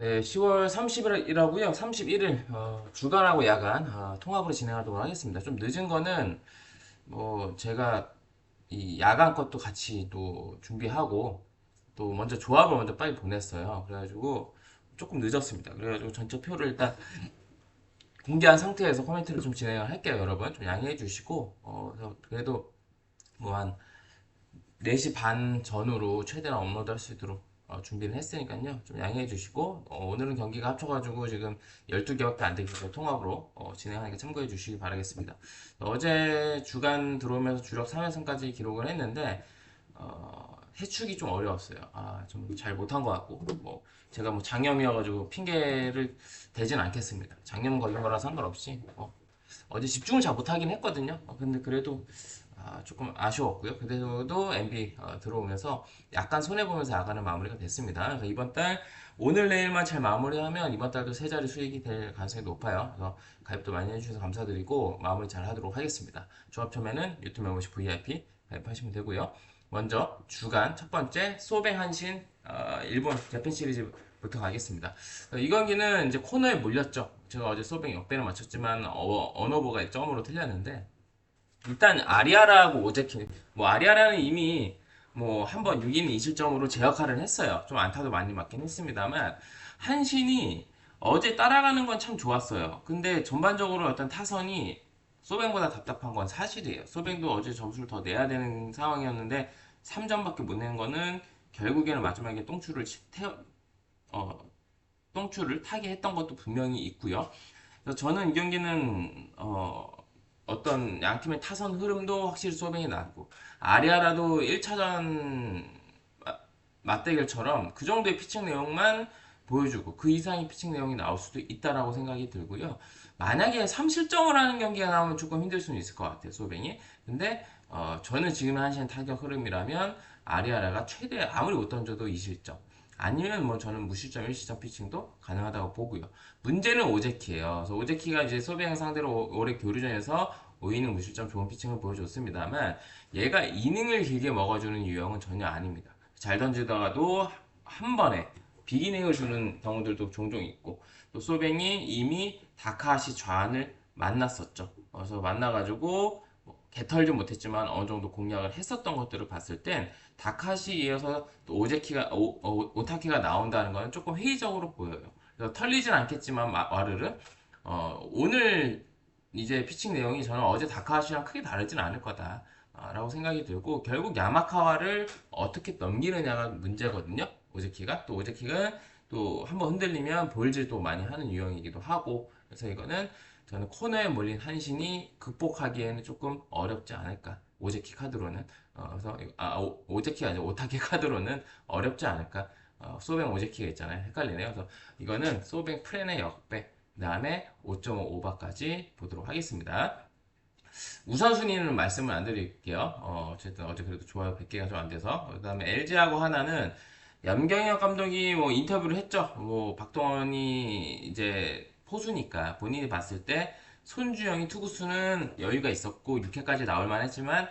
네, 10월 30일이라고요. 31일 주간하고 야간 통합으로 진행하도록 하겠습니다. 좀 늦은 거는 뭐 제가 이 야간 것도 같이 또 준비하고 또 먼저 조합을 먼저 빨리 보냈어요. 그래가지고 조금 늦었습니다. 그래가지고 전체 표를 일단 공개한 상태에서 코멘트를 좀 진행을 할게요, 여러분. 좀 양해해 주시고 그래도 뭐 한 4시 반 전후로 최대한 업로드 할 수 있도록 준비를 했으니까요. 좀 양해해 주시고, 오늘은 경기가 합쳐가지고 지금 12개밖에 안 되기 때문에 통합으로 진행하니까 참고해 주시기 바라겠습니다. 어제 주간 들어오면서 주력 3연승까지 기록을 했는데, 해축이 좀 어려웠어요. 좀 잘 못한 것 같고, 뭐, 제가 뭐 장염이어가지고 핑계를 대진 않겠습니다. 장염 걸린 거라 상관없이, 어제 집중을 잘 못하긴 했거든요. 근데 그래도 조금 아쉬웠고요. 그래도 MB 들어오면서 약간 손해보면서 야간은 마무리가 됐습니다. 그래서 이번 달 오늘 내일만 잘 마무리하면 이번 달도 세 자리 수익이 될 가능성이 높아요. 그래서 가입도 많이 해주셔서 감사드리고 마무리 잘 하도록 하겠습니다. 조합 처음에는 유튜브 멤버십 VIP 가입하시면 되고요. 먼저 주간 첫 번째 소뱅 한신 일본 재팬 시리즈부터 가겠습니다. 이 경기는 이제 코너에 몰렸죠. 제가 어제 소뱅 역배를 맞췄지만 언어보가 점으로 틀렸는데 일단 아리아라하고 오제키 뭐 아리아라는 이미 뭐 한번 6인 2실점으로 제 역할을 했어요. 좀 안타도 많이 맞긴 했습니다만 한신이 어제 따라가는 건 참 좋았어요. 근데 전반적으로 어떤 타선이 소뱅보다 답답한 건 사실이에요. 소뱅도 어제 점수를 더 내야 되는 상황이었는데 3점밖에 못 낸 거는 결국에는 마지막에 어, 똥줄을 타게 했던 것도 분명히 있고요. 그래서 저는 이 경기는 어떤 양 팀의 타선 흐름도 확실히 소뱅이 나고 아리아라도 1차전 맞대결처럼 그 정도의 피칭 내용만 보여주고 그 이상의 피칭 내용이 나올 수도 있다라고 생각이 들고요. 만약에 3실점을 하는 경기가 나오면 조금 힘들 수는 있을 것 같아요, 소뱅이. 근데 저는 지금 한시는 타격 흐름이라면 아리아라가 최대 아무리 못 던져도 2실점 아니면 뭐 저는 무실점 1실점 피칭도 가능하다고 보고요. 문제는 오제키예요. 그래서 오제키가 이제 소비앙 상대로 올해 교류전에서 5이닝 무실점 좋은 피칭을 보여줬습니다만 얘가 이닝을 길게 먹어주는 유형은 전혀 아닙니다. 잘 던지다가도 한 번에 비기닝을 주는 경우들도 종종 있고 또 소뱅이 이미 다카시 좌안을 만났었죠. 그래서 만나가지고 개털지 못했지만 어느 정도 공략을 했었던 것들을 봤을 땐 다카시 이어서 또 오타키가 나온다는 것은 조금 회의적으로 보여요. 그래서 털리진 않겠지만 와르르 오늘 이제 피칭 내용이 저는 어제 다카하시랑 크게 다르진 않을 거다. 라고 생각이 들고 결국 야마카와를 어떻게 넘기느냐가 문제거든요. 오제키가 또 오제키가 또 한번 흔들리면 볼질도 많이 하는 유형이기도 하고 그래서 이거는 저는 코너에 몰린 한신이 극복하기에는 조금 어렵지 않을까. 오제키 카드로는 그래서 오제키가 아니라 오타키 카드로는 어렵지 않을까. 소뱅 오제키가 있잖아요. 헷갈리네요. 그래서 이거는 소뱅 프렌의 역배 그 다음에 5.5 오버까지 보도록 하겠습니다. 우선순위는 말씀을 안 드릴게요. 어쨌든 어제 그래도 좋아요 100개가 좀 안 돼서. 그 다음에 LG하고 하나는 염경엽 감독이 뭐 인터뷰를 했죠. 뭐 박동원이 이제 포수니까 본인이 봤을 때 손주영이 투구수는 여유가 있었고 6회까지 나올 만했지만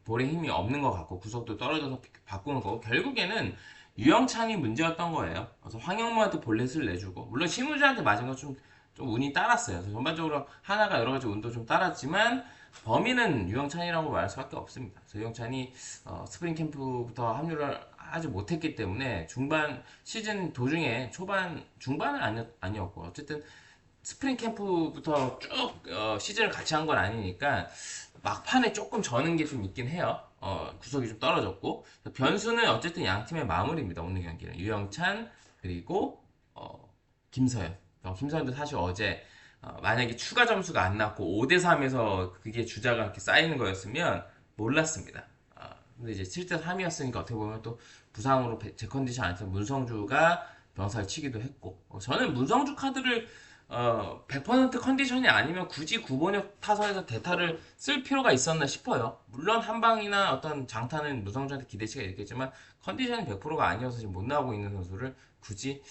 볼에 힘이 없는 것 같고 구속도 떨어져서 바꾸는 거고 결국에는 유영찬이 문제였던 거예요. 그래서 황영무한테 볼넷을 내주고 물론 심우주한테 맞은 건 좀 운이 따랐어요. 그래서 전반적으로 하나가 여러 가지 운도 좀 따랐지만 범인은 유영찬이라고 말할 수밖에 없습니다. 그래서 유영찬이 스프링 캠프부터 합류를 하지 못했기 때문에 중반 시즌 도중에 초반 중반은 아니었고 어쨌든 스프링 캠프부터 쭉 시즌을 같이 한 건 아니니까 막판에 조금 저는 게 좀 있긴 해요. 구속이 좀 떨어졌고 변수는 어쨌든 양 팀의 마무리입니다. 오늘 경기는 유영찬 그리고 김서현. 김서현도 사실 어제 만약에 추가 점수가 안 났고 5대 3에서 그게 주자가 이렇게 쌓이는 거였으면 몰랐습니다. 근데 이제 7대 3이었으니까 어떻게 보면 또 부상으로 제 컨디션 안에서 문성주가 병사를 치기도 했고 저는 문성주 카드를 100% 컨디션이 아니면 굳이 구본역 타선에서 대타를 쓸 필요가 있었나 싶어요. 물론 한방이나 어떤 장타는 무성주한테 기대치가 있겠지만 컨디션이 100%가 아니어서 지금 못 나오고 있는 선수를 굳이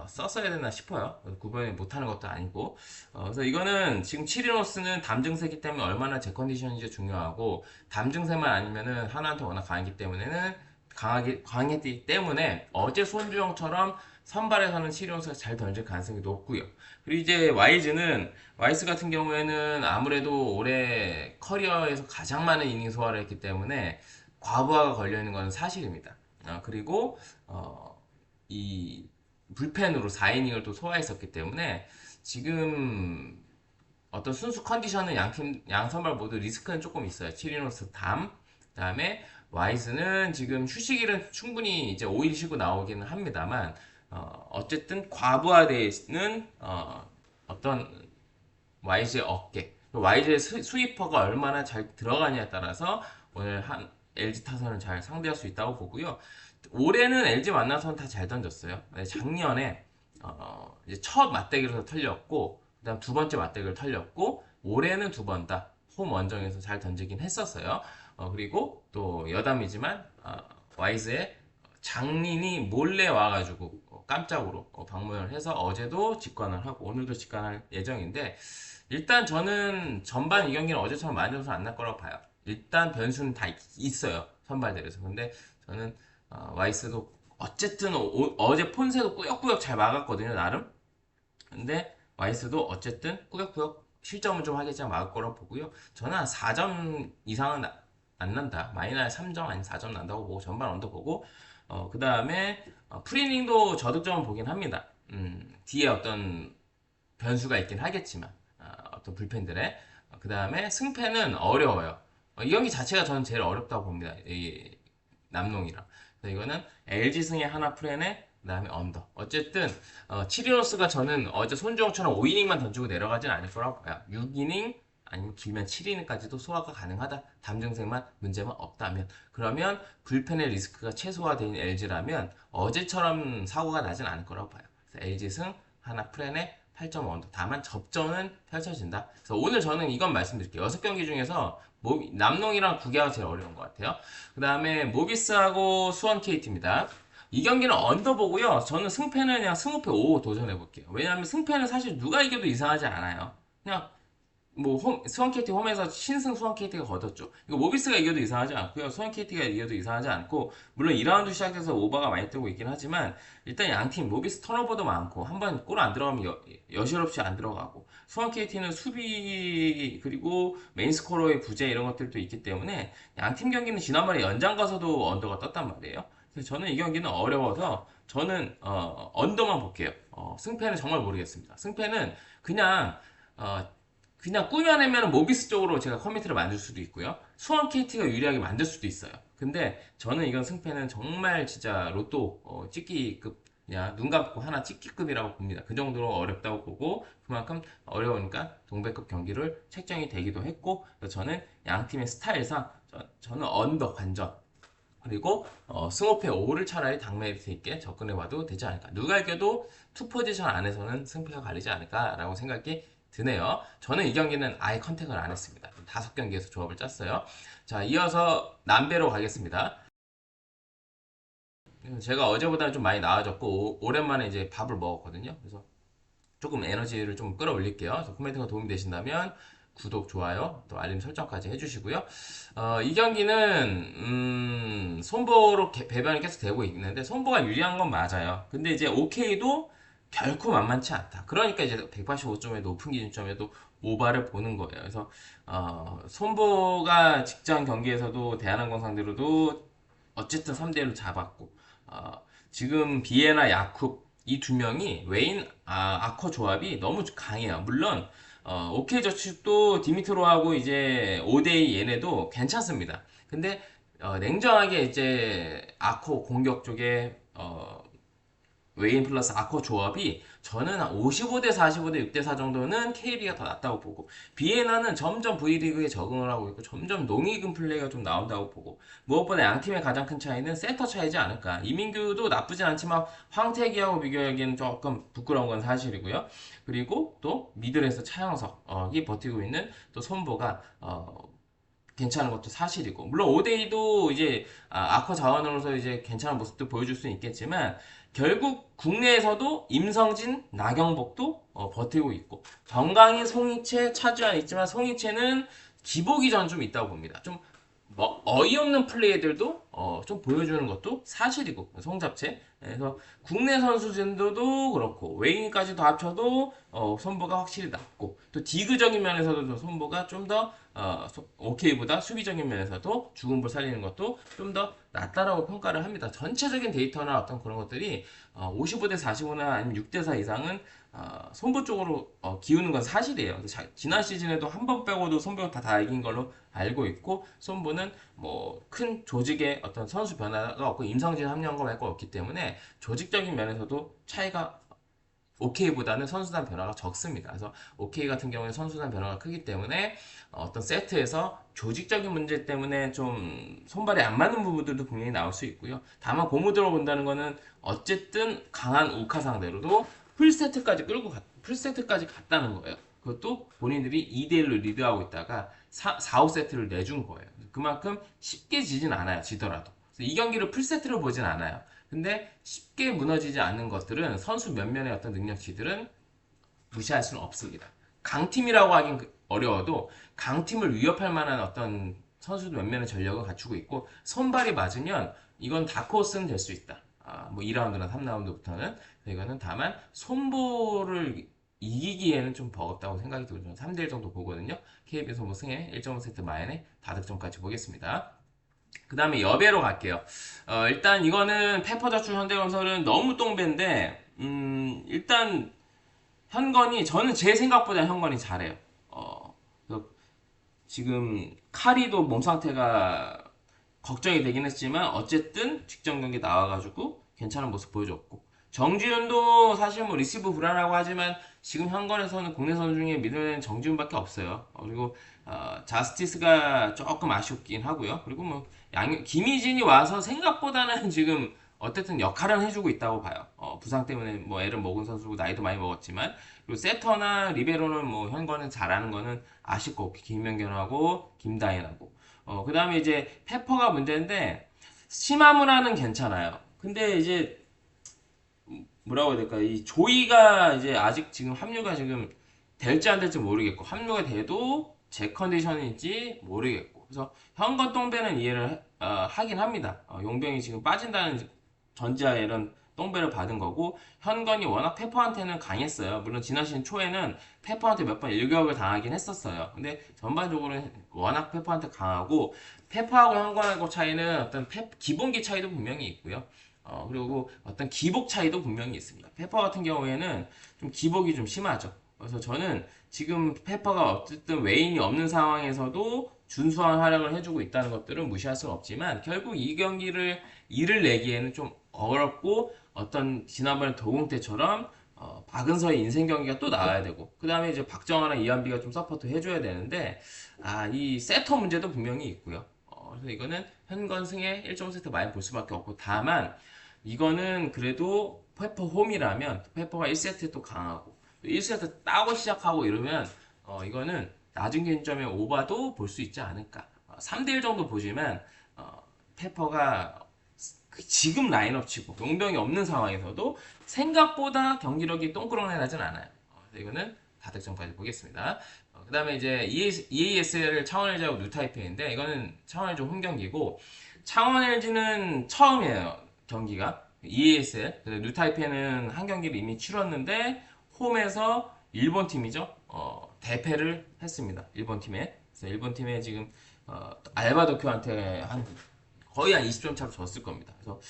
썼어야 되나 싶어요. 구본이 못하는 것도 아니고 그래서 이거는 지금 치리노스는 담 증세기 때문에 얼마나 제 컨디션인지 중요하고 담 증세만 아니면은 하나한테 워낙 강하기 때문에는 강했기 때문에 어제 손주영처럼 선발에서는 시리우스가 잘 던질 가능성이 높고요. 그리고 이제 와이스 같은 경우에는 아무래도 올해 커리어에서 가장 많은 이닝 소화를 했기 때문에 과부하가 걸려 있는 건 사실입니다. 그리고 이 불펜으로 4이닝을 또 소화했었기 때문에 지금 어떤 순수 컨디션은 양 선발 모두 리스크는 조금 있어요. 치리노스 그다음에 와이즈는 지금 휴식일은 충분히 이제 5일 쉬고 나오기는 합니다만, 어쨌든 과부하되는 어떤 YG의 어깨, YG의 스위퍼가 얼마나 잘 들어가냐에 따라서 오늘 한 LG 타선을 잘 상대할 수 있다고 보고요. 올해는 LG 만나서는 다 잘 던졌어요. 작년에 이제 첫 맞대결에서 털렸고, 그다음 두 번째 맞대결 털렸고, 올해는 두 번 다 홈 원정에서 잘 던지긴 했었어요. 그리고 또 여담이지만 와이즈의 장인이 몰래 와가지고 깜짝으로 방문을 해서 어제도 직관을 하고 오늘도 직관할 예정인데, 일단 저는 전반 이 경기는 어제처럼 많은 점수 안 날 거라고 봐요. 일단 변수는 다 있어요, 선발들에서. 근데 저는 와이스도 어쨌든 어제 폰세도 꾸역꾸역 잘 막았거든요, 나름. 근데 와이스도 어쨌든 꾸역꾸역 실점은 좀 하겠지만 막을 거라고 보고요. 저는 한 4점 이상은 안 난다. 마이너스 3점 아니 4점 난다고 보고 전반 언더 보고, 그 다음에 프리닝도 저득점을 보긴 합니다. 뒤에 어떤 변수가 있긴 하겠지만, 어떤 불펜들의. 그 다음에 승패는 어려워요. 이 경기 자체가 저는 제일 어렵다고 봅니다. 이 남농이랑. 그래서 이거는 LG 승에 하나 프렌에 그다음에 언더. 어쨌든 치리노스가 저는 어제 손주영처럼 5이닝만 던지고 내려가진 않을 거라고 봐요. 6이닝 아니면 길면 7이닝까지도 소화가 가능하다. 담증생만 문제만 없다면. 그러면 불펜의 리스크가 최소화된 LG라면 어제처럼 사고가 나진 않을 거라고 봐요. 그래서 LG 승 하나 프렌에 8.5 언더. 다만 접전은 펼쳐진다. 그래서 오늘 저는 이건 말씀드릴게요. 6경기 중에서 남농이랑 구기가 제일 어려운 것 같아요. 그 다음에 모비스하고 수원 KT입니다. 이 경기는 언더 보고요. 저는 승패는 그냥 승호패 5 도전해 볼게요. 왜냐하면 승패는 사실 누가 이겨도 이상하지 않아요. 그냥 뭐 수원 KT 홈에서 신승 수원 KT가 거뒀죠. 이거 모비스가 이겨도 이상하지 않고요. 수원 KT가 이겨도 이상하지 않고, 물론 2라운드 시작해서 오버가 많이 뜨고 있긴 하지만 일단 양팀 모비스 턴오버도 많고 한 번 골 안 들어가면 여실없이 안 들어가고, 수원 KT는 수비 그리고 메인 스코어의 부재 이런 것들도 있기 때문에 양팀 경기는 지난번에 연장 가서도 언더가 떴단 말이에요. 그래서 저는 이 경기는 어려워서 저는 언더만 볼게요. 승패는 정말 모르겠습니다. 승패는 그냥 꾸며내면 모비스 쪽으로 제가 커미트를 만들 수도 있고요. 수원 KT가 유리하게 만들 수도 있어요. 근데 저는 이건 승패는 정말 진짜 로또 찍기급, 그냥 눈 감고 하나 찍기급이라고 봅니다. 그 정도로 어렵다고 보고, 그만큼 어려우니까 동배급 경기를 책정이 되기도 했고, 저는 양 팀의 스타일상 저는 언더 관전, 그리고 승호패 5를 차라리 당메리트 있게 접근해봐도 되지 않을까. 누가 이겨도 투 포지션 안에서는 승패가 갈리지 않을까라고 생각이 드네요. 저는 이 경기는 아예 컨택을 안 했습니다. 5경기에서 조합을 짰어요. 자, 이어서 남배로 가겠습니다. 제가 어제보다는 좀 많이 나아졌고 오랜만에 이제 밥을 먹었거든요. 그래서 조금 에너지를 좀 끌어올릴게요. 그래서 코멘트가 도움이 되신다면 구독, 좋아요, 또 알림 설정까지 해주시고요. 이 경기는 손보로 배변이 계속 되고 있는데 손보가 유리한 건 맞아요. 근데 이제 OK도 결코 만만치 않다. 그러니까 이제 185점의 높은 기준점에도 오바를 보는 거예요. 그래서 손보가 직전 경기에서도 대한항공 상대로도 어쨌든 3대1로 잡았고, 지금 비에나 야쿱 이 두 명이 웨인 아커 조합이 너무 강해요. 물론 오케이 저축도 디미트로하고 이제 오데이 얘네도 괜찮습니다. 근데 냉정하게 이제 아커 공격 쪽에 웨인 플러스 아커 조합이 저는 한 55대 45대 6대 4 정도는 KB가 더 낫다고 보고, 비에나는 점점 V리그에 적응을 하고 있고 점점 농익은 플레이가 좀 나온다고 보고, 무엇보다 양팀의 가장 큰 차이는 센터 차이지 않을까. 이민규도 나쁘진 않지만 황태기하고 비교하기에는 조금 부끄러운 건 사실이고요. 그리고 또 미들에서 차영석이 버티고 있는 또 손보가 괜찮은 것도 사실이고, 물론 오데이도 이제 아커 자원으로서 이제 괜찮은 모습도 보여줄 수는 있겠지만 결국 국내에서도 임성진, 나경복도 버티고 있고, 정강인, 송이채, 차주환 있지만 송이채는 기복이 전 좀 있다고 봅니다. 좀 어이없는 플레이들도 좀 보여주는 것도 사실이고 송잡채. 그래서 국내 선수 진도도 그렇고 외인까지 더 합쳐도 손보가 확실히 낮고 또 디그적인 면에서도 손보가 좀 더 오케이보다 수비적인 면에서도 죽은 볼 살리는 것도 좀 더 낫다라고 평가를 합니다. 전체적인 데이터나 어떤 그런 것들이 55대 45나 아니면 6대 4 이상은 손보 쪽으로 기우는 건 사실이에요. 지난 시즌에도 한 번 빼고도 손보가 다 이긴 걸로 알고 있고 손보는 뭐 큰 조직의 어떤 선수 변화가 없고 임성진 합류한 거 말고 없기 때문에 조직적인 면에서도 차이가 OK보다는 선수단 변화가 적습니다. 그래서 OK 같은 경우에 선수단 변화가 크기 때문에 어떤 세트에서 조직적인 문제 때문에 좀 손발이 안 맞는 부분들도 분명히 나올 수 있고요. 다만 고무드로 본다는 거는 어쨌든 강한 우카 상대로도 풀세트까지 갔다는 거예요. 그것도 본인들이 2대1로 리드하고 있다가 4, 5세트를 내준 거예요. 그만큼 쉽게 지진 않아요. 지더라도. 이 경기를 풀세트로 보진 않아요. 근데 쉽게 무너지지 않는 것들은 선수 면면의 어떤 능력치들은 무시할 수는 없습니다. 강팀이라고 하긴 어려워도 강팀을 위협할 만한 어떤 선수 면면의 전력을 갖추고 있고 선발이 맞으면 이건 다크호스는 될 수 있다. 뭐 2라운드나 3라운드부터는 이거는 다만 손보를 이기기에는 좀 버겁다고 생각이 들어요. 3대1 정도 보거든요. KBS 뭐 승에 1.5세트 마이너에 다득점까지 보겠습니다. 그 다음에 여배로 갈게요. 일단 이거는 페퍼저축 현대건설은 너무 똥배인데, 일단 현건이, 저는 제 생각보다 현건이 잘해요. 그래서 지금 카리도 몸 상태가 걱정이 되긴 했지만, 어쨌든 직전 경기 나와가지고 괜찮은 모습 보여줬고, 정지훈도 사실 뭐 리시브 불안하고 하지만 지금 현건에서는 국내 선수 중에 믿는 정지훈밖에 없어요. 그리고 자스티스가 조금 아쉽긴 하고요. 그리고 뭐 김희진이 와서 생각보다는 지금 어쨌든 역할은 해주고 있다고 봐요. 부상 때문에 뭐 애를 먹은 선수고 나이도 많이 먹었지만 그리고 세터나 리베로는 뭐 현건은 잘하는 거는 아쉽고 김명견하고 김다인하고 그 다음에 이제 페퍼가 문제인데 시마무라는 괜찮아요. 근데 이제 뭐라고 해야 될까? 이 조이가 이제 아직 지금 합류가 지금 될지 안 될지 모르겠고 합류가 돼도 제 컨디션인지 모르겠고 그래서 현건 똥배는 이해를 하긴 합니다. 용병이 지금 빠진다는 전제하에 이런 똥배를 받은 거고 현건이 워낙 페퍼한테는 강했어요. 물론 지난 시즌 초에는 페퍼한테 몇 번 일격을 당하긴 했었어요. 근데 전반적으로는 워낙 페퍼한테 강하고 페퍼하고 현건하고 차이는 어떤 기본기 차이도 분명히 있고요. 그리고 어떤 기복 차이도 분명히 있습니다. 페퍼 같은 경우에는 좀 기복이 좀 심하죠. 그래서 저는 지금 페퍼가 어쨌든 외인이 없는 상황에서도 준수한 활약을 해주고 있다는 것들은 무시할 수는 없지만 결국 이 경기를 이를 내기에는 좀 어렵고 어떤 지난번에 도공 때처럼 박은서의 인생 경기가 또 나와야 되고 그 다음에 이제 박정환이나 이한비가 좀 서포트 해줘야 되는데 이 세터 문제도 분명히 있고요. 그래서 이거는 현건승의 1.5세트 많이 볼 수밖에 없고 다만 이거는 그래도 페퍼 홈이라면 페퍼가 1세트 또 강하고 1세트 따고 시작하고 이러면 이거는 낮은 개인점에 오바도 볼 수 있지 않을까. 3대1 정도 보지만 페퍼가 지금 라인업 치고 용병이 없는 상황에서도 생각보다 경기력이 똥그렁내 나진 않아요. 이거는 다득점까지 보겠습니다. 그 다음에 이제 EASL 창원 LG하고 뉴타이페이인데 이거는 창원 LG 홈 경기고 창원 LG는 처음이에요. 경기가 EASL 뉴타이페이는 한 경기를 이미 치렀는데 홈에서 일본 팀이죠. 대패를 했습니다. 일본 팀에. 그래서 일본 팀에 지금 알바도쿄한테 거의 한 20점 차로 졌을 겁니다. 그래서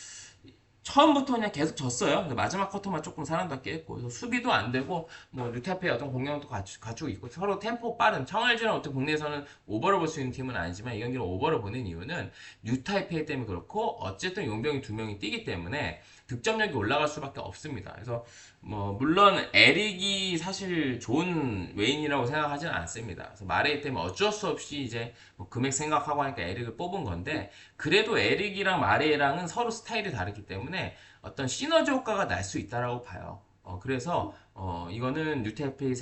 처음부터 그냥 계속 졌어요. 근데 마지막 쿼터만 조금 사람답게 했고, 그래서 수비도 안 되고, 뭐, 뉴타페의 어떤 공격도 갖추고 있고, 서로 템포 빠른, 청알지는 어떤 국내에서는 오버를 볼 수 있는 팀은 아니지만, 이 경기를 오버를 보는 이유는 뉴타이페이 때문에 그렇고, 어쨌든 용병이 두 명이 뛰기 때문에 득점력이 올라갈 수밖에 없습니다. 그래서, 뭐, 물론, 에릭이 사실 좋은 외인이라고 생각하지는 않습니다. 그래서 마레이 때문에 어쩔 수 없이 이제 뭐 금액 생각하고 하니까 에릭을 뽑은 건데, 그래도 에릭이랑 마레이랑은 서로 스타일이 다르기 때문에 어떤 시너지 효과가 날 수 있다라고 봐요. 그래서 이거는 뉴테페이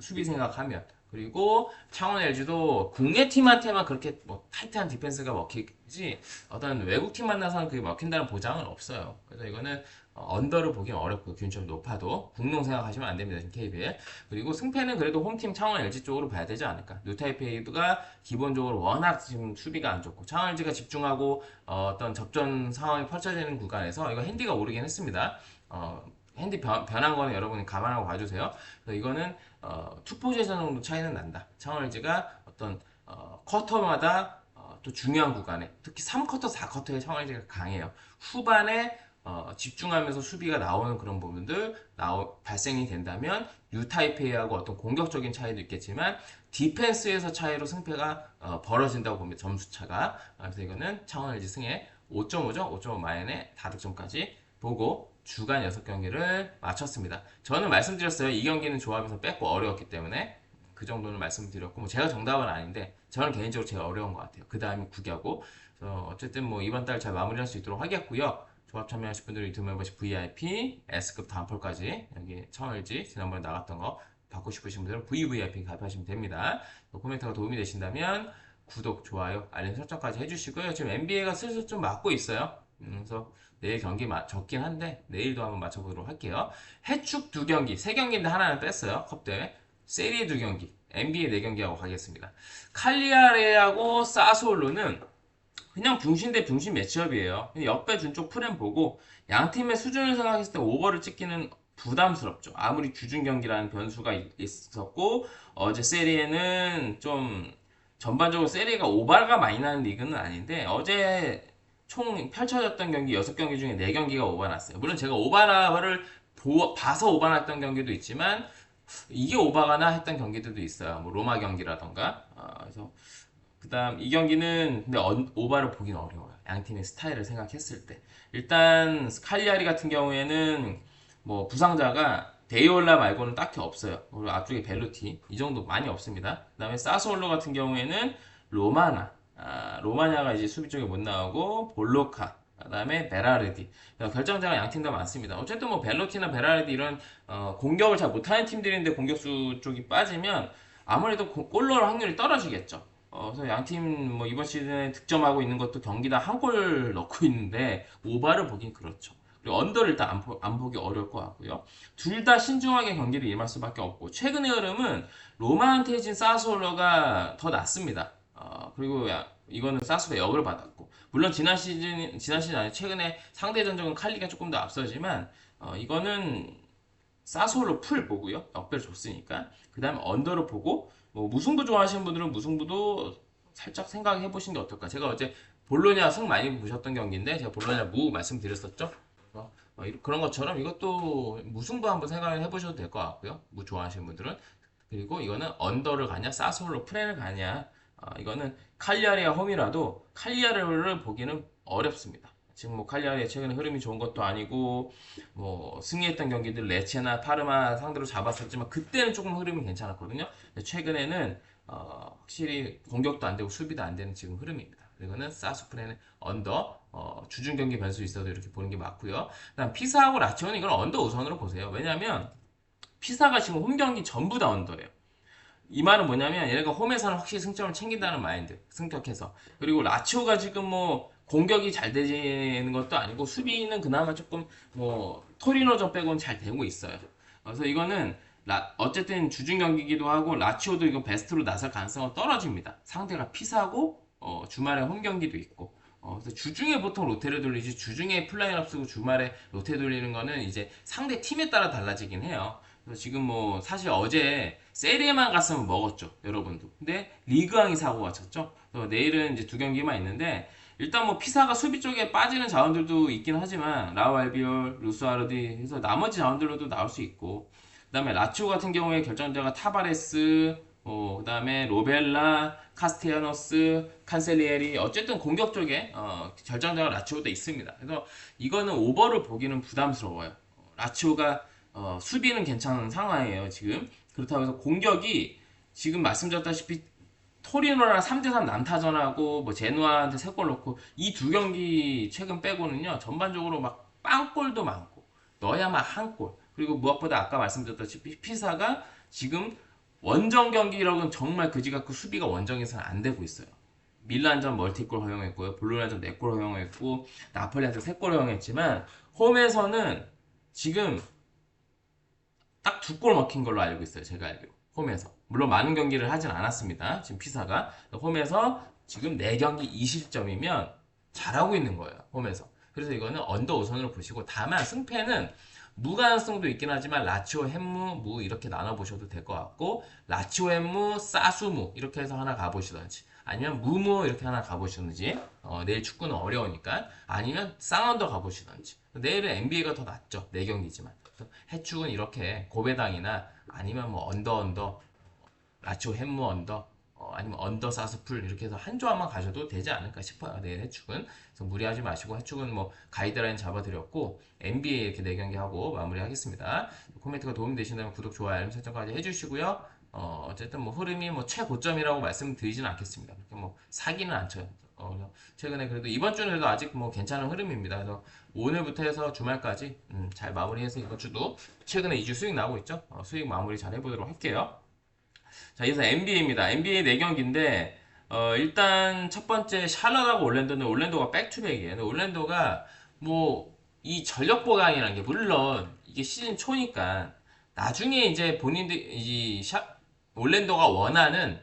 수비 생각하면 그리고 창원 LG도 국내 팀한테만 그렇게 뭐 타이트한 디펜스가 먹히지 어떤 외국 팀 만나서는 그게 먹힌다는 보장은 없어요. 그래서 이거는 언더를 보기는 어렵고 균점이 높아도 국농 생각하시면 안 됩니다. 지금 KBL. 그리고 승패는 그래도 홈팀 창원 LG 쪽으로 봐야 되지 않을까. 뉴타이페이가 기본적으로 워낙 지금 수비가 안 좋고 창원 LG가 집중하고 떤 접전 상황이 펼쳐지는 구간에서 이거 핸디가 오르긴 했습니다. 핸디 변한 거는 여러분이 감안하고 봐주세요. 그래서 이거는 투포제전 정도 차이는 난다. 창원 LG가 어떤 쿼터마다 또 중요한 구간에 특히 3쿼터, 4쿼터에 창원 LG가 강해요. 후반에 집중하면서 수비가 나오는 그런 부분들 발생이 된다면 뉴타이페이하고 어떤 공격적인 차이도 있겠지만 디펜스에서 차이로 승패가 벌어진다고 봅니다. 점수 차가. 그래서 이거는 창원 LG 승에 5.5죠. 5.5 마이너에 다득점까지 보고 주간 6경기를 마쳤습니다. 저는 말씀드렸어요. 이 경기는 조합에서 뺐고 어려웠기 때문에 그 정도는 말씀드렸고 뭐 제가 정답은 아닌데 저는 개인적으로 제일 어려운 것 같아요. 그 다음이 구기하고 어쨌든 뭐 이번 달 잘 마무리할 수 있도록 하겠고요. 조합 참여하실 분들은 유튜브 멤버십 VIP, S급 다운폴까지 여기 창원 LG 지난번에 나갔던 거 받고 싶으신 분들은 VVIP 가입하시면 됩니다. 코멘트가 도움이 되신다면 구독, 좋아요, 알림 설정까지 해주시고요. 지금 NBA가 슬슬 좀 맞고 있어요. 그래서 내일 경기 적긴 한데 내일도 한번 맞춰보도록 할게요. 해축 2경기, 3경기인데 하나는 뺐어요. 컵대회. 세리에 2경기, NBA 4경기하고 가겠습니다. 칼리아레하고 사스올로는 그냥 병신 대 병신 매치업이에요. 역배 준 쪽 프렘 보고 양 팀의 수준을 생각했을 때 오버를 찍기는 부담스럽죠. 아무리 주중 경기라는 변수가 있었고 어제 세리에는 좀 전반적으로 세리가 오버가 많이 나는 리그는 아닌데 어제 총 펼쳐졌던 경기 6경기 중에 4경기가 오버 났어요. 물론 제가 오바를 봐서 오바 났던 경기도 있지만 이게 오바가나 했던 경기들도 있어요. 뭐 로마 경기라던가. 그래서 그다음 이 경기는 근데 오바를 보기는 어려워요. 양 팀의 스타일을 생각했을 때. 일단 칼리아리 같은 경우에는 뭐 부상자가 데이올라 말고는 딱히 없어요. 그리고 앞쪽에 벨로티 이 정도 많이 없습니다. 그다음에 사스올로 같은 경우에는 로마냐가 이제 수비 쪽에 못 나오고 볼로카 그다음에 베라르디 결정자가 양 팀 다 많습니다. 어쨌든 뭐 벨로티나 베라르디 이런 공격을 잘 못하는 팀들인데 공격수 쪽이 빠지면 아무래도 골 넣을 확률이 떨어지겠죠. 그래서 양 팀 뭐 이번 시즌에 득점하고 있는 것도 경기당 한 골 넣고 있는데 오바를 보긴 그렇죠. 그리고 언더를 일단 안 보기 어려울 것 같고요. 둘 다 신중하게 경기를 임할 수밖에 없고 최근의 흐름은 로마한테 진 사스올러가 더 낫습니다. 그리고 이거는 사스가 역을 받았고 물론 지난 시즌 아니 최근에 상대 전적은 칼리가 조금 더 앞서지만 이거는 사스올로 풀 보고요. 역배를 줬으니까 그 다음에 언더를 보고 뭐 무승부 좋아하시는 분들은 무승부도 살짝 생각해 보시는 게 어떨까. 제가 어제 볼로냐 승 많이 보셨던 경기인데 제가 볼로냐 무 말씀드렸었죠. 그런 것처럼 이것도 무승부 한번 생각을 해보셔도 될 것 같고요. 무 좋아하시는 분들은. 그리고 이거는 언더를 가냐 사스올로 프렌을 가냐 이거는 칼리아리와 홈이라도 칼리아리를 보기는 어렵습니다. 지금 뭐 칼리아리의 최근에 흐름이 좋은 것도 아니고 뭐 승리했던 경기들 레체나 파르마 상대로 잡았었지만 그때는 조금 흐름이 괜찮았거든요. 최근에는 확실히 공격도 안 되고 수비도 안 되는 지금 흐름입니다. 이거는 사스프레는 언더 주중 경기 변수 있어도 이렇게 보는 게 맞고요. 그다음 피사하고 라치오는 이건 언더 우선으로 보세요. 왜냐하면 피사가 지금 홈 경기 전부 다 언더예요. 이 말은 뭐냐면 얘네가 홈에서는 확실히 승점을 챙긴다는 마인드 승격해서 그리고 라치오가 지금 뭐 공격이 잘 되는 것도 아니고 수비는 그나마 조금 뭐 토리노전 빼고는 잘 되고 있어요. 그래서 이거는 어쨌든 주중 경기기도 하고 라치오도 이거 베스트로 나설 가능성은 떨어집니다. 상대가 피사고 주말에 홈 경기도 있고 그래서 주중에 보통 로테를 돌리지 주중에 플라인업 쓰고 주말에 로테 돌리는 거는 이제 상대 팀에 따라 달라지긴 해요. 그래서 지금 뭐 사실 어제 세리에만 갔으면 먹었죠 여러분도. 근데 리그왕이 사고가 쳤죠. 그래서 내일은 이제 2경기만 있는데 일단 뭐 피사가 수비 쪽에 빠지는 자원들도 있긴 하지만 라우 알비올, 루스아르디 해서 나머지 자원들로도 나올 수 있고 그다음에 라치오 같은 경우에 결정자가 타바레스 그다음에 로벨라, 카스테야노스, 칸셀리에리 어쨌든 공격 쪽에 결정자가 라치오도 있습니다. 그래서 이거는 오버를 보기는 부담스러워요. 라치오가 수비는 괜찮은 상황이에요 지금. 그렇다고 해서 공격이 지금 말씀드렸다시피 토리노랑 3대3 난타전하고 뭐 제누아한테 3골 넣고 이 2경기 최근 빼고는요 전반적으로 막 빵골도 많고 넣어야만 한 골. 그리고 무엇보다 아까 말씀드렸다시피 피사가 지금 원정 경기력은 정말 그지 같고 수비가 원정에서는 안 되고 있어요. 밀란전 멀티골 허용했고요. 볼로냐전 4골 허용했고 나폴리한테 3골 허용했지만 홈에서는 지금 딱 2골 먹힌 걸로 알고 있어요. 제가 알기로. 홈에서. 물론 많은 경기를 하진 않았습니다. 지금 피사가. 홈에서 지금 4경기 20점이면 잘하고 있는 거예요. 홈에서. 그래서 이거는 언더 우선으로 보시고 다만 승패는 무 가능성도 있긴 하지만 라치오 햄무 무 이렇게 나눠보셔도 될 것 같고 라치오 햄무 사수무 이렇게 해서 하나 가보시던지 아니면 무무 이렇게 하나 가보시든지 내일 축구는 어려우니까 아니면 쌍언더 가보시던지 내일은 NBA가 더 낫죠. 4경기지만 해축은 이렇게 고배당이나 아니면 뭐 언더 라치오 햄무 언더 아니면 언더 사스풀 이렇게 해서 한 조합만 가셔도 되지 않을까 싶어요. 내일 해축은. 그래서 무리하지 마시고 해축은 뭐 가이드라인 잡아드렸고 NBA 이렇게 4경기 하고 마무리하겠습니다. 코멘트가 도움이 되신다면 구독, 좋아요, 알림 설정까지 해주시고요. 어쨌든 뭐 흐름이 뭐 최고점이라고 말씀드리지는 않겠습니다. 그렇게 뭐 사기는 안 쳐요. 최근에 그래도 이번 주는 그래도 아직 뭐 괜찮은 흐름입니다. 그래서 오늘부터 해서 주말까지 잘 마무리해서 이번 주도 최근에 2주 수익 나오고 있죠. 수익 마무리 잘 해보도록 할게요. 자, 이어서 NBA입니다. NBA 4경기인데, 일단 첫 번째 샬럿하고 올랜도는 올랜도가 백투백이에요. 근데 올랜도가 뭐, 이 전력 보강이라는 게 물론 이게 시즌 초니까 나중에 이제 본인들, 올랜도가 원하는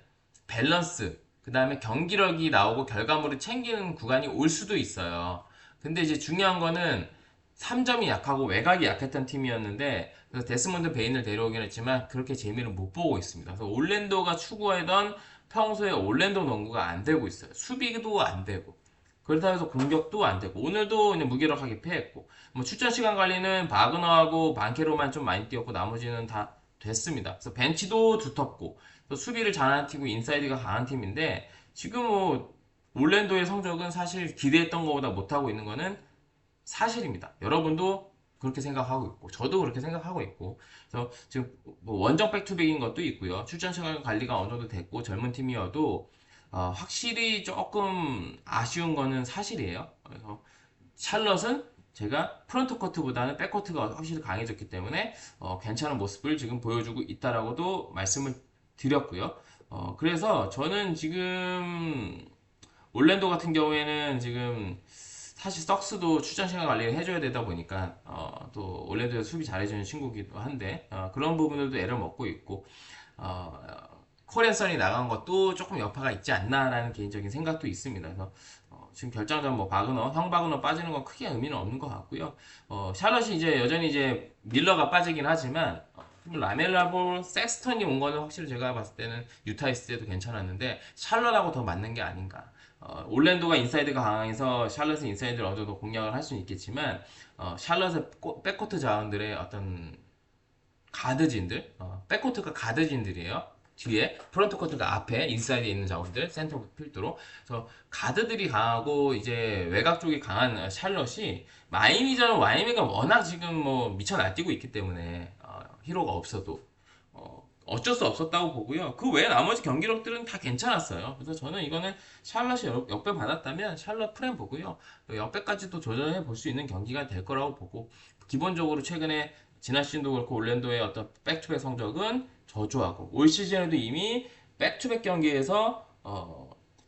밸런스, 그 다음에 경기력이 나오고 결과물을 챙기는 구간이 올 수도 있어요. 근데 이제 중요한 거는 3점이 약하고 외곽이 약했던 팀이었는데 그래서 데스몬드 베인을 데려오긴 했지만 그렇게 재미를 못 보고 있습니다. 그래서 올랜도가 추구하던 평소에 올랜도 농구가 안 되고 있어요. 수비도 안 되고 그렇다 해서 공격도 안 되고 오늘도 그냥 무기력하게 패했고 뭐 출전 시간 관리는 바그너하고 반케로만 좀 많이 뛰었고 나머지는 다 됐습니다. 그래서 벤치도 두텁고 또 수비를 잘하는 팀이고 인사이드가 강한 팀인데 지금 뭐 올랜도의 성적은 사실 기대했던 것보다 못하고 있는 거는 사실입니다. 여러분도 그렇게 생각하고 있고 저도 그렇게 생각하고 있고 그래서 지금 뭐 원정 백투백인 것도 있고요. 출전 시간 관리가 어느 정도 됐고 젊은 팀이어도 확실히 조금 아쉬운 거는 사실이에요. 그래서 샬럿은 제가 프론트 코트보다는 백 코트가 확실히 강해졌기 때문에 괜찮은 모습을 지금 보여주고 있다라고도 말씀을 드렸고요. 그래서 저는 지금 올랜도 같은 경우에는 지금 사실 썩스도 출전 시간 관리를 해줘야 되다 보니까 또 올랜도에서 수비 잘해주는 친구기도 한데 그런 부분들도 애를 먹고 있고 어, 코렌선이 나간 것도 조금 여파가 있지 않나라는 개인적인 생각도 있습니다. 그래서 지금 결정전 뭐 바그너, 형 바그너 빠지는 건 크게 의미는 없는 것 같고요. 샬럿이 이제 여전히 이제 밀러가 빠지긴 하지만 라멜라볼, 섹스턴이 온 거는 확실히 제가 봤을 때는 유타 있을 때도 괜찮았는데 샬럿하고 더 맞는 게 아닌가. 올랜도가 인사이드가 강해서 샬럿은 인사이드를 어느 정도 공략을 할 수는 있겠지만 샬럿의 백코트 자원들의 어떤 가드진들, 백코트가 가드진들이에요. 뒤에 프론트 코트가 앞에 인사이드에 있는 자원들 센터 필두로 그래서 가드들이 강하고 이제 외곽 쪽이 강한 샬럿이 마이미전 와이미가 워낙 지금 뭐 미쳐 날뛰고 있기 때문에 히로가 없어도 어쩔 수 없었다고 보고요. 그 외에 나머지 경기력들은 다 괜찮았어요. 그래서 저는 이거는 샬럿이 역배 받았다면 샬럿 프렘 보고요. 역배까지도 조절해 볼 수 있는 경기가 될 거라고 보고 기본적으로 최근에 지난 시즌도 그렇고 올랜도의 어떤 백투백 성적은 저조하고 올 시즌에도 이미 백투백 경기에서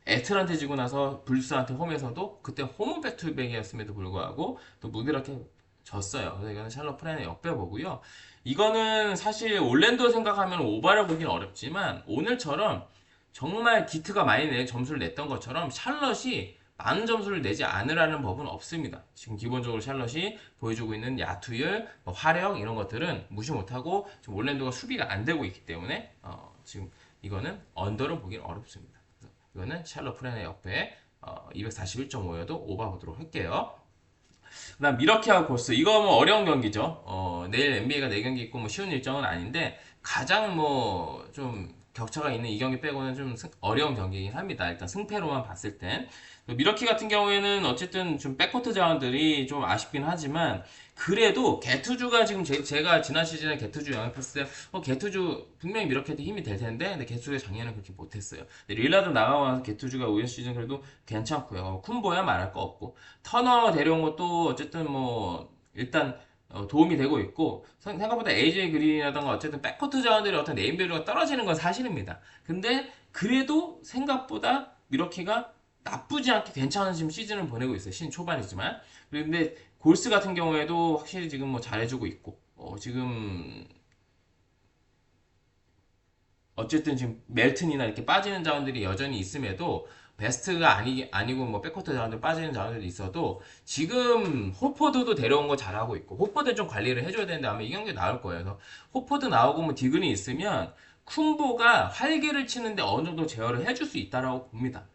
애틀한테 지고 나서 블루스한테 홈에서도 그때 홈은 백투백이었음에도 불구하고 또 무기력해 졌어요. 그래서 이거는 샬럿 프렌의 역배보고요. 이거는 사실 올랜도 생각하면 오바를 보긴 어렵지만 오늘처럼 정말 기트가 많이 점수를 냈던 것처럼 샬럿이 많은 점수를 내지 않으라는 법은 없습니다. 지금 기본적으로 샬럿이 보여주고 있는 야투율, 뭐 화력 이런 것들은 무시 못하고 지금 올랜도가 수비가 안 되고 있기 때문에 지금 이거는 언더를 보기는 어렵습니다. 그래서 이거는 샬럿 프렌의 역배 241.5여도 오바 보도록 할게요. 그다음 미러키하고 골스 이거 뭐 어려운 경기죠. 내일 NBA가 4경기 있고 뭐 쉬운 일정은 아닌데 가장 뭐 좀 격차가 있는 이 경기 빼고는 좀 어려운 경기이긴 합니다. 일단 승패로만 봤을 땐 미러키 같은 경우에는 어쨌든 좀 백코트 자원들이 좀 아쉽긴 하지만 그래도 게투주가 지금 제가 지난 시즌에 게투주 영입했을 때 게투주 분명히 미러키한테 힘이 될 텐데 근데 게투주가 작년에 그렇게 못했어요. 릴라드 나가고 나서 게투주가 올 시즌 그래도 괜찮고요. 쿤보야 말할 거 없고 터너 데려온 것도 어쨌든 뭐 일단 도움이 되고 있고 생각보다 AJ 그린이라던가 어쨌든 백코트 자원들의 어떤 네임밸류가 떨어지는 건 사실입니다. 근데 그래도 생각보다 미러키가 나쁘지 않게 괜찮은 지금 시즌을 보내고 있어요. 시즌 초반이지만. 그런데 골스 같은 경우에도 확실히 지금 뭐 잘해주고 있고, 지금 어쨌든 지금 멜튼이나 이렇게 빠지는 자원들이 여전히 있음에도 베스트가 아니고 뭐 백코트 자원들 빠지는 자원들이 있어도 지금 호포드도 데려온 거 잘하고 있고 호포드 좀 관리를 해줘야 되는데 아마 이 경기에 나올 거예요. 그래서 호포드 나오고 뭐 디그니 있으면 쿤보가 활개를 치는데 어느 정도 제어를 해줄 수 있다라고 봅니다.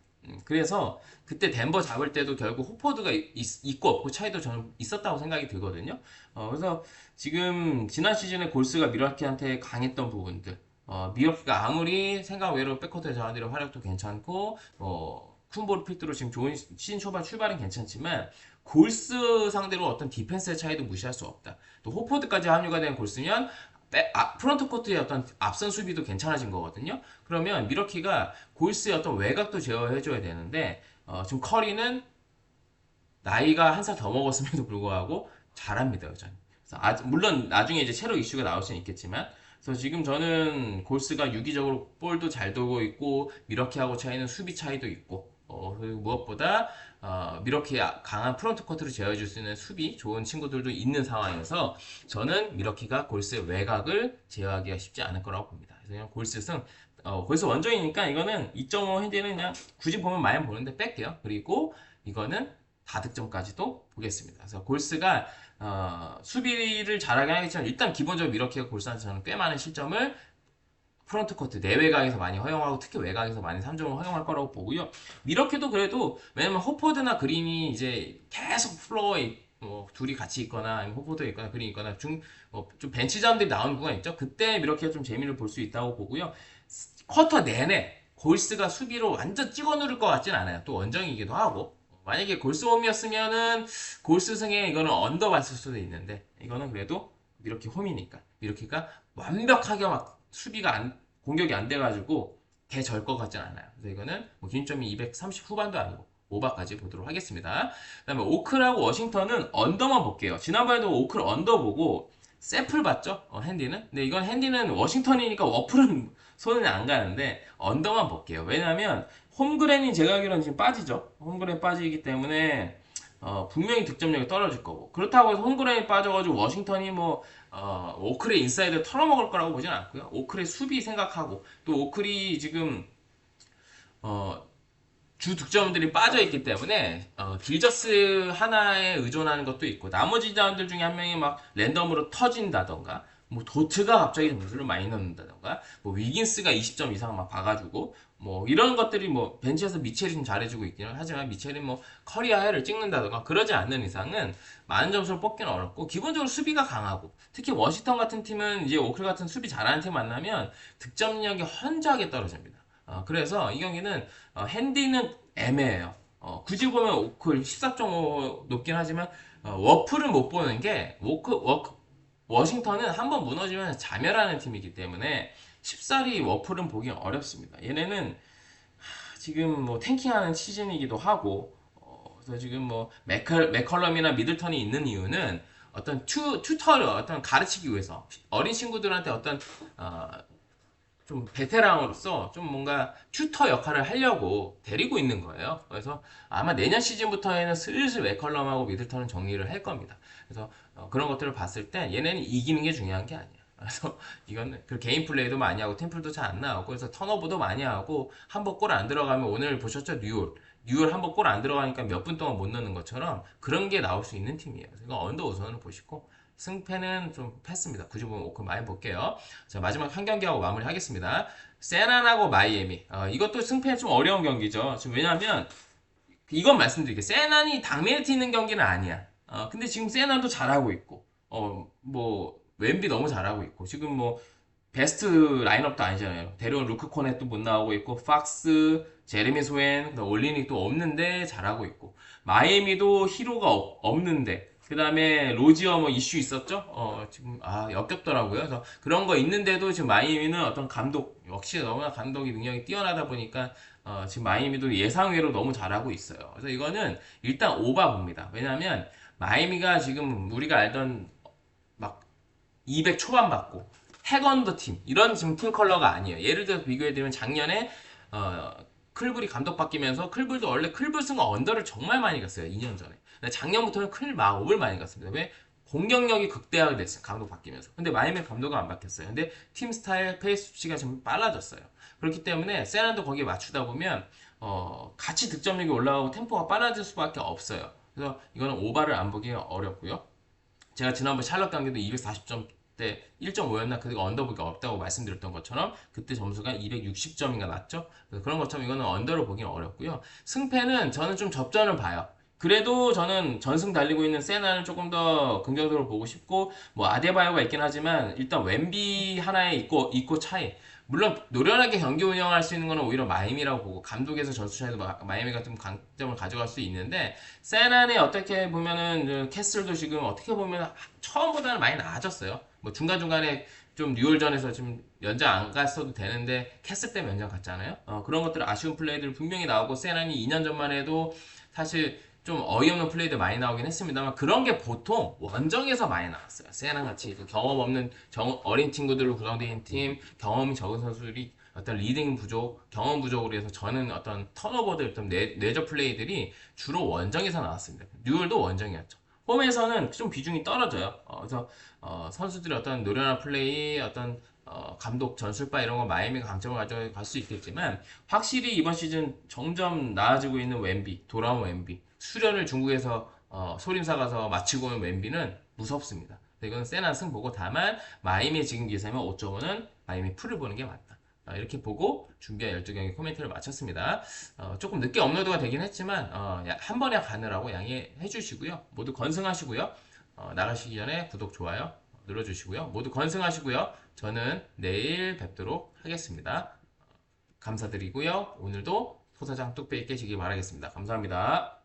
그래서 그때 덴버 잡을 때도 결국 호포드가 있고 없고 차이도 저는 있었다고 생각이 들거든요. 그래서 지금 지난 시즌에 골스가 미러키한테 강했던 부분들 미러키가 아무리 생각 외로 백커트의 자원들의 활약도 괜찮고 쿤보를 필두로 지금 좋은 시즌 초반 출발은 괜찮지만 골스 상대로 어떤 디펜스의 차이도 무시할 수 없다. 또 호포드까지 합류가 된 골스면 프런트 코트의 어떤 앞선 수비도 괜찮아진 거거든요. 그러면 미러키가 골스의 어떤 외곽도 제어해줘야 되는데 지금 커리는 나이가 한 살 더 먹었음에도 불구하고 잘합니다, 여전히. 그래서 물론 나중에 이제 체력 이슈가 나올 수는 있겠지만 그래서 지금 저는 골스가 유기적으로 볼도 잘 돌고 있고 미러키하고 차이는 수비 차이도 있고 그리고 무엇보다 미러키의 강한 프론트 커트를 제어해줄 수 있는 수비 좋은 친구들도 있는 상황에서 저는 미러키가 골스의 외곽을 제어하기가 쉽지 않을 거라고 봅니다. 그래서 그냥 골스 승 골스 원정이니까 이거는 2.5 핸디는 그냥 굳이 보면 많이 보는데 뺄게요. 그리고 이거는 다득점까지도 보겠습니다. 그래서 골스가 수비를 잘하게 하겠지만 일단 기본적으로 미러키가 골스한테 저는 꽤 많은 실점을 프론트 코트 내외곽에서 많이 허용하고 특히 외곽에서 많이 3점을 허용할 거라고 보고요. 미러키도 그래도 왜냐면 호포드나 그린이 이제 계속 플로어에 둘이 같이 있거나 아니면 호포드에 있거나 그린이 있거나 좀 벤치 자원들이 나오는 구간 있죠. 그때 미러키가 좀 재미를 볼 수 있다고 보고요. 쿼터 내내 골스가 수비로 완전 찍어 누를 것 같진 않아요. 또 원정이기도 하고 만약에 골스홈이었으면은 골스승에 이거는 언더 봤을 수도 있는데 이거는 그래도 미러키 홈이니까 미러키가 완벽하게 막 공격이 안 돼가지고 개절 것 같진 않아요. 그래서 이거는 뭐 기준점이 230 후반도 아니고 오바까지 보도록 하겠습니다. 그 다음에 오클하고 워싱턴은 언더만 볼게요. 지난번에도 오클 언더 보고 세플 봤죠? 핸디는. 근데 이건 핸디는 워싱턴이니까 워플은 손은 안 가는데 언더만 볼게요. 왜냐면 홈그랜이 제가 알기로는 지금 빠지죠. 홈그랜 빠지기 때문에 분명히 득점력이 떨어질 거고 그렇다고 해서 홈그랜이 빠져가지고 워싱턴이 오클의 인사이드를 털어먹을 거라고 보진 않고요. 오클의 수비 생각하고 또 오클이 지금 주 득점들이 빠져 있기 때문에 길저스 하나에 의존하는 것도 있고 나머지 자원들 중에 한 명이 막 랜덤으로 터진다던가 뭐 도트가 갑자기 점수를 많이 넣는다던가 뭐 위긴스가 20점 이상 막 봐가지고 뭐 이런 것들이 뭐 벤치에서 미첼이 좀 잘해주고 있기는 하지만 미첼이 뭐 커리어하이를 찍는다던가 그러지 않는 이상은 많은 점수를 뽑기는 어렵고 기본적으로 수비가 강하고 특히 워싱턴 같은 팀은 이제 오클 같은 수비 잘하는 팀 만나면 득점력이 현저하게 떨어집니다. 그래서 이 경기는 핸디는 애매해요. 굳이 보면 오클 14.5 높긴 하지만 워플은 못 보는 게 워싱턴은 한번 무너지면 자멸하는 팀이기 때문에 쉽사리 워플은 보기 어렵습니다. 얘네는 지금 뭐 탱킹하는 시즌이기도 하고 그래서 지금 뭐 맥컬럼이나 미들턴이 있는 이유는 어떤 튜터를 어떤 가르치기 위해서 어린 친구들한테 어떤 좀 베테랑으로서 좀 뭔가 튜터 역할을 하려고 데리고 있는 거예요. 그래서 아마 내년 시즌부터에는 슬슬 맥컬럼하고 미들턴은 정리를 할 겁니다. 그래서 그런 것들을 봤을 때 얘네는 이기는 게 중요한 게 아니야. 그래서 이건 그 개인 플레이도 많이 하고 템플도 잘 안 나오고 그래서 턴오버도 많이 하고 한 번 골 안 들어가면 오늘 보셨죠? 뉴올 한 번 골 안 들어가니까 몇 분 동안 못 넣는 것처럼 그런 게 나올 수 있는 팀이에요. 그래서 언더 우선으로 보시고 승패는 좀 패스입니다. 굳이 보면 오클 많이 볼게요. 자, 마지막 한 경기하고 마무리하겠습니다. 세난하고 마이애미. 이것도 승패 좀 어려운 경기죠. 지금 왜냐하면 이건 말씀드릴게요. 세난이 당면에 튀는 경기는 아니야. 근데 지금 세난도 잘하고 있고, 뭐 웸비 너무 잘하고 있고, 지금 뭐 베스트 라인업도 아니잖아요. 데려온 루크 코넷도 못 나오고 있고, 팍스, 제레미 소엔, 올리닉도 없는데 잘하고 있고, 마이애미도 히로가 없는데. 그 다음에 로지어 뭐 이슈 있었죠? 지금 역겹더라고요. 그래서 그런 거 있는데도 지금 마이애미는 어떤 감독 역시 너무나 감독이 능력이 뛰어나다 보니까 지금 마이애미도 예상외로 너무 잘하고 있어요. 그래서 이거는 일단 오바 봅니다. 왜냐하면 마이애미가 지금 우리가 알던 막 200 초반 받고 핵언더 팀 이런 지금 팀 컬러가 아니에요. 예를 들어서 비교해드리면 작년에 클불이 감독 바뀌면서 클불도 원래 클불슨과 언더를 정말 많이 갔어요. 2년 전에. 근데 작년부터는 클 마옵을 많이 갔습니다. 왜? 공격력이 극대화가 됐어요. 감독 바뀌면서. 근데 마이애미 감독은 안 바뀌었어요. 근데 팀 스타일, 페이스가 좀 빨라졌어요. 그렇기 때문에 세난도 거기에 맞추다 보면 같이 득점력이 올라가고 템포가 빨라질 수밖에 없어요. 그래서 이거는 오바를 안 보기 어렵고요. 제가 지난번 샬럿 경기도 240점대 1.5였나 그거 언더보기가 없다고 말씀드렸던 것처럼 그때 점수가 260점인가 났죠. 그래서 그런 것처럼 이거는 언더로 보기는 어렵고요. 승패는 저는 좀 접전을 봐요. 그래도 저는 전승 달리고 있는 세나를 조금 더 긍정적으로 보고 싶고 뭐 아데바요가 있긴 하지만 일단 웸비 하나에 있고 차이. 물론 노련하게 경기 운영할 수 있는 거는 오히려 마이애미라고 보고 감독에서 전수 차이도 마이애미가 좀 강점을 가져갈 수 있는데 세난에 어떻게 보면은 캐슬도 지금 어떻게 보면 처음보다는 많이 나아졌어요. 뭐 중간중간에 좀 뉴올전에서 좀 연장 안 갔어도 되는데 캐슬 때문에 연장 갔잖아요. 그런 것들 아쉬운 플레이들 분명히 나오고 세난이 2년 전만 해도 사실 좀 어이없는 플레이들 많이 나오긴 했습니다만 그런 게 보통 원정에서 많이 나왔어요. 세난 같이 경험 없는 어린 친구들로 구성된 팀, 경험이 적은 선수들이 어떤 리딩 부족, 경험 부족으로 해서 저는 어떤 턴오버들, 어떤 뇌저 플레이들이 주로 원정에서 나왔습니다. 뉴올도 원정이었죠. 홈에서는 좀 비중이 떨어져요. 그래서 선수들의 어떤 노련한 플레이, 어떤 감독 전술바 이런 거 마이애미가 강점을 가져갈 수 있겠지만 확실히 이번 시즌 점점 나아지고 있는 웸비, 돌아온 웸비, 수련을 중국에서 소림사 가서 마치고 온 웸비는 무섭습니다. 이건 세난 승보고 다만 마이애미 지금 기세면 5.5는 마이애미 풀을 보는 게 맞다. 이렇게 보고 준비한 12경기 코멘트를 마쳤습니다. 조금 늦게 업로드가 되긴 했지만 한 번에 가느라고 양해해 주시고요. 모두 건승하시고요. 나가시기 전에 구독, 좋아요 눌러주시고요. 모두 건승하시고요. 저는 내일 뵙도록 하겠습니다. 감사드리고요. 오늘도 소사장 뚝배기 깨시기 바라겠습니다. 감사합니다.